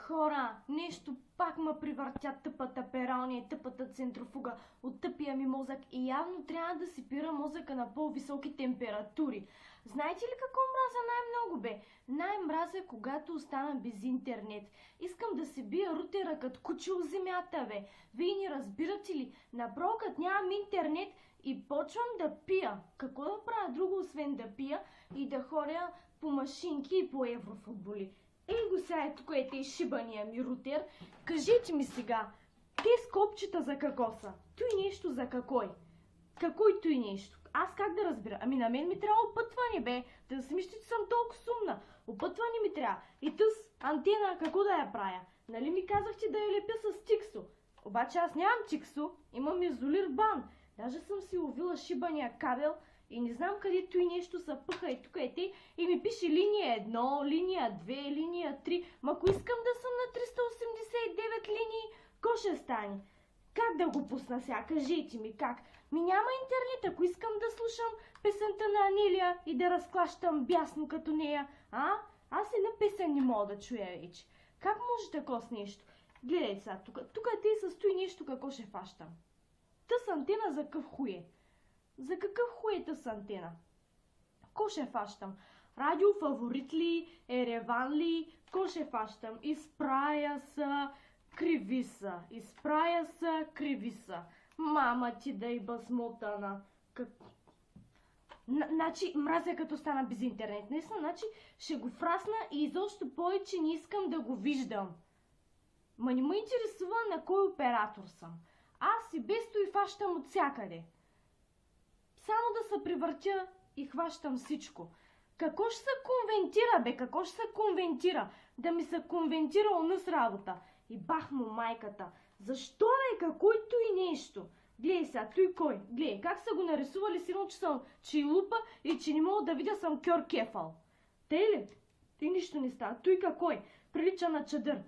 Хора, нещо пак ме привъртя тъпата пералня и тъпата центрофуга от тъпия ми мозък и явно трябва да си пира мозъка на по-високи температури. Знаете ли какво мразя най-много, бе? Най-мразя, когато остана без интернет. Искам да си бия рутера като кучил в земята, бе. Вие не разбирате ли? Направо като нямам интернет и почвам да пия. Какво да правя друго, освен да пия и да ходя по машинки и по еврофутболи? Ей го сега тук е тъй шибания ми рутер. Кажете ми сега, те скопчета за какво са? Той нещо за какой? Какой той нещо? Аз как да разбира? Ами на мен ми трябва опътване, бе. Да си мислите, че съм толкова сумна. Опътване ми трябва. И тъс антена, какво да я правя? Нали ми казахте да я лепя с тиксо? Обаче аз нямам тиксо, имам изолир бан. Даже съм си увила шибания кабел и не знам къде той нещо са пъха и тук е те и ми пише линия 1, линия 2, линия 3. Ма ако искам да съм на 389 линии, ко ще стане? Как да го пусна сега? Кажете ми как? Ми няма интернет, ако искам да слушам песента на Анелия и да разклащам бясно като нея. Аз една песен не мога да чуя вече. Как може такова с нещо? Гледайте сега, тук те състои нещо, какво ще фащам. Тъс антена за какъв хуе? За какъв хуе тъс антена? Ко ще фащам? Радио фаворит ли? Ереван ли? Ко ще фащам? Изправя са, криви са. Изправя са, криви са. Мама ти да и бъзмотана. Значи, мразя като стана без интернет. Наистина, значи ще го фрасна и изобщо повече не искам да го виждам. Ма не ме интересува на кой оператор съм. Аз и без то и фащам от всякъде. Само да се привъртя и хващам всичко. Какво ще се конвентира, бе? Какво ще се конвентира? Да ми се конвентира оня с работа. И бах му майката. Защо, бе? Какой той нещо? Гледай сега, той кой? Гледай, как са го нарисували, сигурно, че съм чилупа и че не мога да видя съм кьор кефал. Те ли? Той нищо не става. Той какой? Прилича на чадър.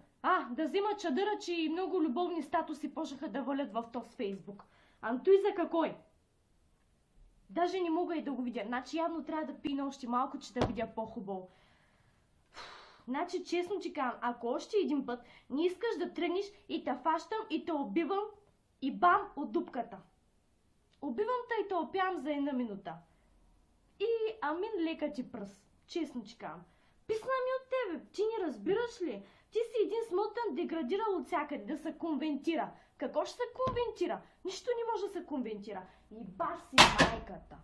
Да взима чадъра, че и много любовни статуси почнаха да валят в този Фейсбук. Той за какой? Даже не мога и да го видя. Значи явно трябва да пина още малко, че да видя по-хубаво. Значи честно ти казвам, ако още един път не искаш да тръгнеш и те фащам и те убивам и бам от дупката. Убивам те и те опявам за една минута. И амин лека ти пръс. Честно ти казвам. Писна ми от тебе. Ти не разбираш ли? Ти си един смотан деградирал от всякъде да се конвентира. Какво ще се конвентира? Нищо не може да се конвентира. И баш си майката.